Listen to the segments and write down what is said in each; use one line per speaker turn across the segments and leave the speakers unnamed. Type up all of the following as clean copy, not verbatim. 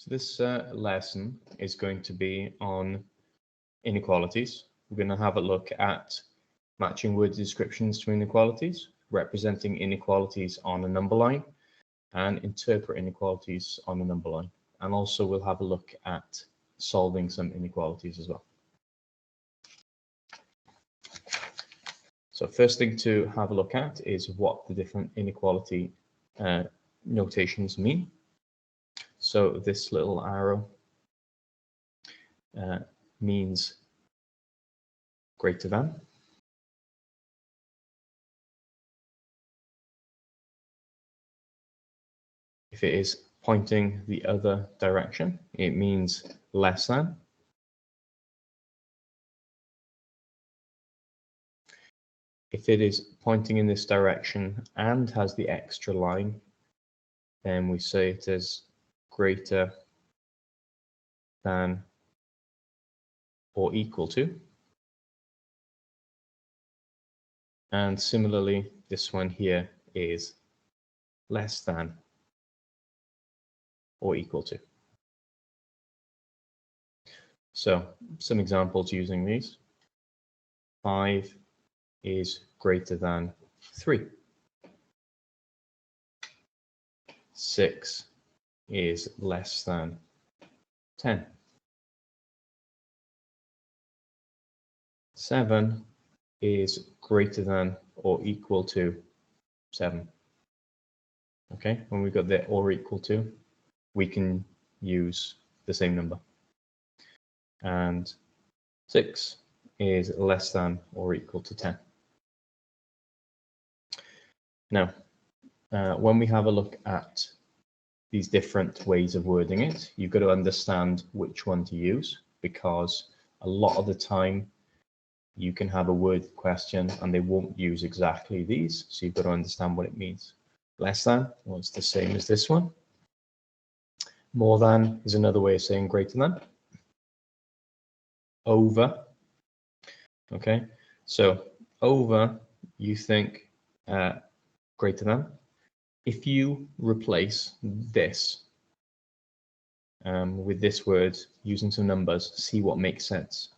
So this lesson is going to be on inequalities. We're going to have a look at matching word descriptions to inequalities, representing inequalities on a number line, and interpret inequalities on a number line. And also we'll have a look at solving some inequalities as well. So first thing to have a look at is what the different inequality notations mean. So this little arrow means greater than. If it is pointing the other direction, it means less than. If it is pointing in this direction and has the extra line, then we say it is greater than or equal to. And similarly, this one here is less than or equal to. So some examples using these. 5 is greater than 3. 6 is less than 10. 7 is greater than or equal to 7. Okay, when we've got the or equal to, we can use the same number. And 6 is less than or equal to 10. Now, when we have a look at these different ways of wording it, you've got to understand which one to use, because a lot of the time you can have a word question and they won't use exactly these, so you've got to understand what it means. Less than, well, it's the same as this one. More than is another way of saying greater than. Over. Okay, so over, you think greater than. If you replace this with this word using some numbers, see what makes sense.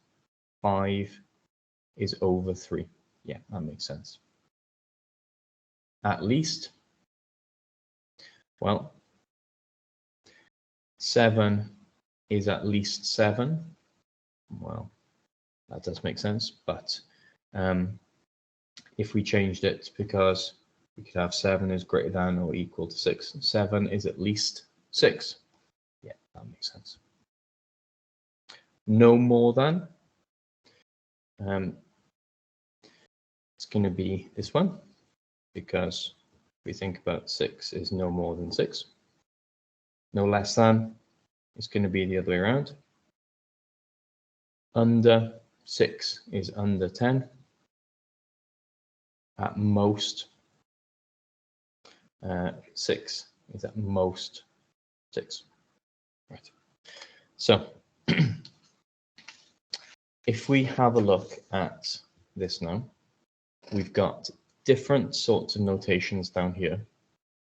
5 is over 3. Yeah, that makes sense. At least. Well, 7 is at least 7. Well, that does make sense, but if we changed it, because we could have 7 is greater than or equal to 6. 7 is at least 6. Yeah, that makes sense. No more than. It's going to be this one, because we think about 6 is no more than 6. No less than is going to be the other way around. Under 6 is under 10. At most 6 is at most 6. Right. So if we have a look at this now, we've got different sorts of notations down here,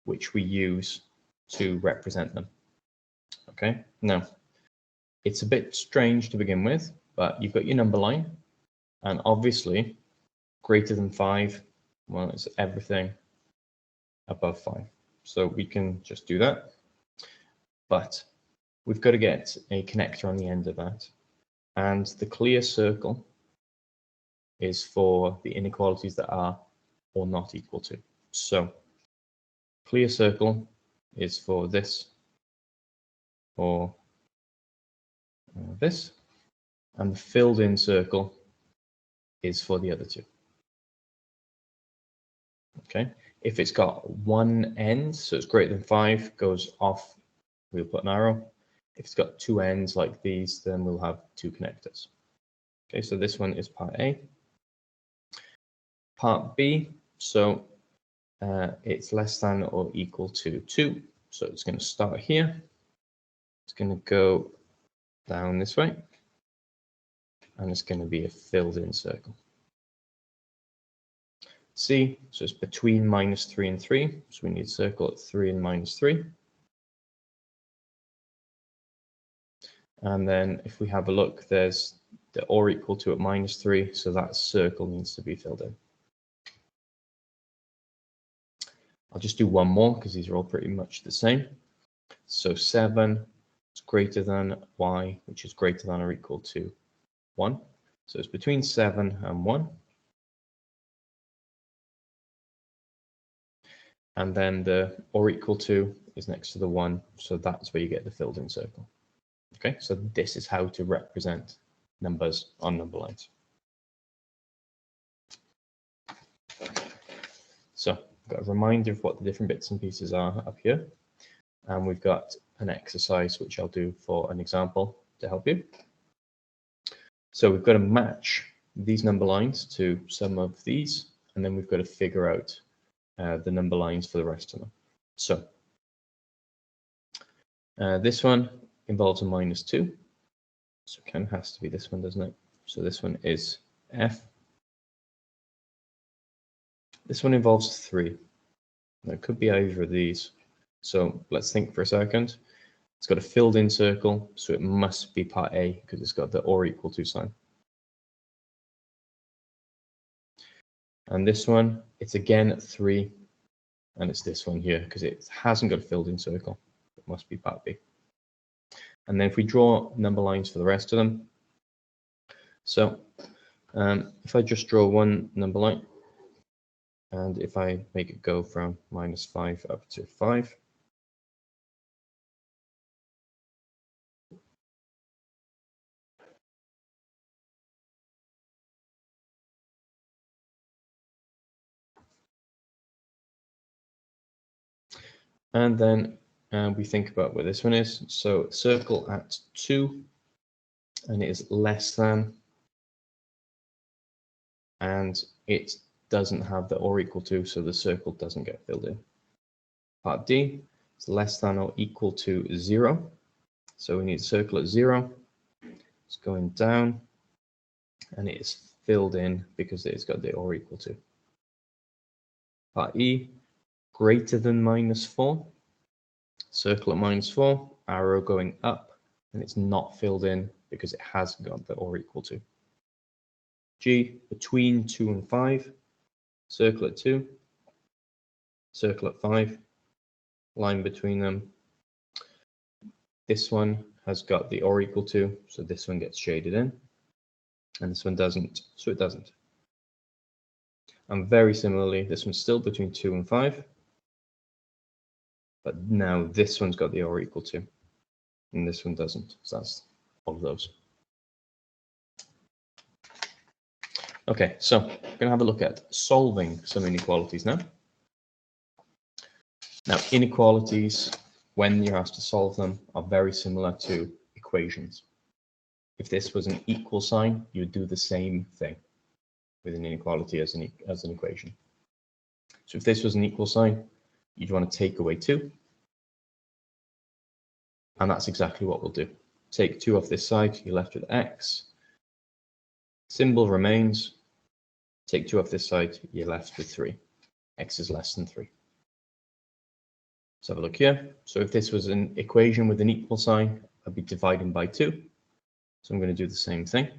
which we use to represent them. Okay, now it's a bit strange to begin with, but you've got your number line, and obviously greater than 5, well, it's everything above 5. So we can just do that, but we've got to get a connector on the end of that. And the clear circle is for the inequalities that are or not equal to. So clear circle is for this or this, and the filled in circle is for the other two. Okay, if it's got one end, so it's greater than 5, goes off, we'll put an arrow. If it's got two ends like these, then we'll have two connectors. Okay, so this one is part A. Part B, so it's less than or equal to 2. So it's going to start here. It's going to go down this way, and it's going to be a filled in circle. C, so it's between -3 and 3, so we need a circle at 3 and -3. And then if we have a look, there's the or equal to at -3, so that circle needs to be filled in. I'll just do one more because these are all pretty much the same. So 7 is greater than y, which is greater than or equal to 1. So it's between 7 and 1. And then the or equal to is next to the 1, so that's where you get the filled in circle. Okay, so this is how to represent numbers on number lines. So I've got a reminder of what the different bits and pieces are up here. And we've got an exercise which I'll do for an example to help you. So we've got to match these number lines to some of these, and then we've got to figure out the number lines for the rest of them. So this one involves a -2. So it kind of has to be this one, doesn't it? So this one is F. This one involves 3. Now, it could be either of these. So let's think for a second. It's got a filled in circle, so it must be part A because it's got the or equal to sign. And this one, it's again 3, and it's this one here because it hasn't got a filled in circle. It must be part B. And then if we draw number lines for the rest of them, so if I just draw one number line, and if I make it go from -5 up to 5, and then we think about where this one is. So circle at 2, and it is less than, and it doesn't have the or equal to, so the circle doesn't get filled in. Part D is less than or equal to 0. So we need a circle at 0. It's going down, and it is filled in because it's got the or equal to. Part E, greater than -4. Circle at -4, arrow going up, and it's not filled in because it has got the or equal to. G, between 2 and 5. Circle at 2. Circle at 5. Line between them. This one has got the or equal to, so this one gets shaded in, and this one doesn't, so it doesn't. And very similarly, this one's still between 2 and 5, but now this one's got the or equal to, and this one doesn't. So that's all of those. Okay, so we're going to have a look at solving some inequalities now. Now, inequalities, when you're asked to solve them, are very similar to equations. If this was an equal sign, you would do the same thing with an inequality as an equation. So if this was an equal sign, you'd want to take away 2. And that's exactly what we'll do. Take 2 off this side, you're left with x. Symbol remains. Take 2 off this side, you're left with 3. X is less than 3. Let's have a look here. So if this was an equation with an equal sign, I'd be dividing by 2. So I'm going to do the same thing.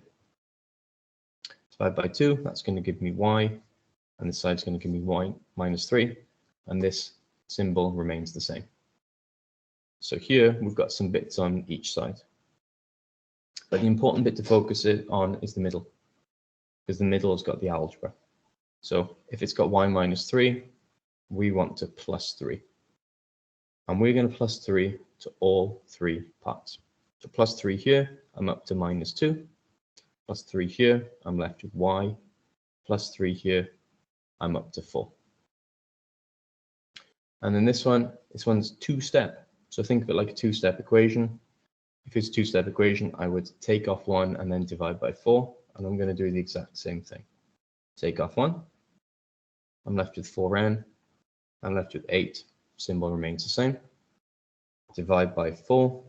Divide by 2, that's going to give me y, and this side's going to give me y -3, and this symbol remains the same. So here we've got some bits on each side. But the important bit to focus on is the middle, because the middle has got the algebra. So if it's got y -3, we want to +3. And we're going to +3 to all 3 parts. So +3 here, I'm up to -2. +3 here, I'm left with y. +3 here, I'm up to 4. And then this one's 2-step. So think of it like a 2-step equation. If it's a 2-step equation, I would take off 1 and then divide by 4. And I'm going to do the exact same thing. Take off 1. I'm left with 4n. I'm left with 8. Symbol remains the same. Divide by 4.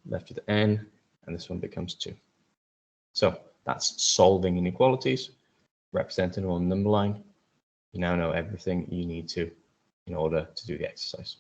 Left with n. And this one becomes 2. So that's solving inequalities, representing on number line. You now know everything you need to in order to do the exercise.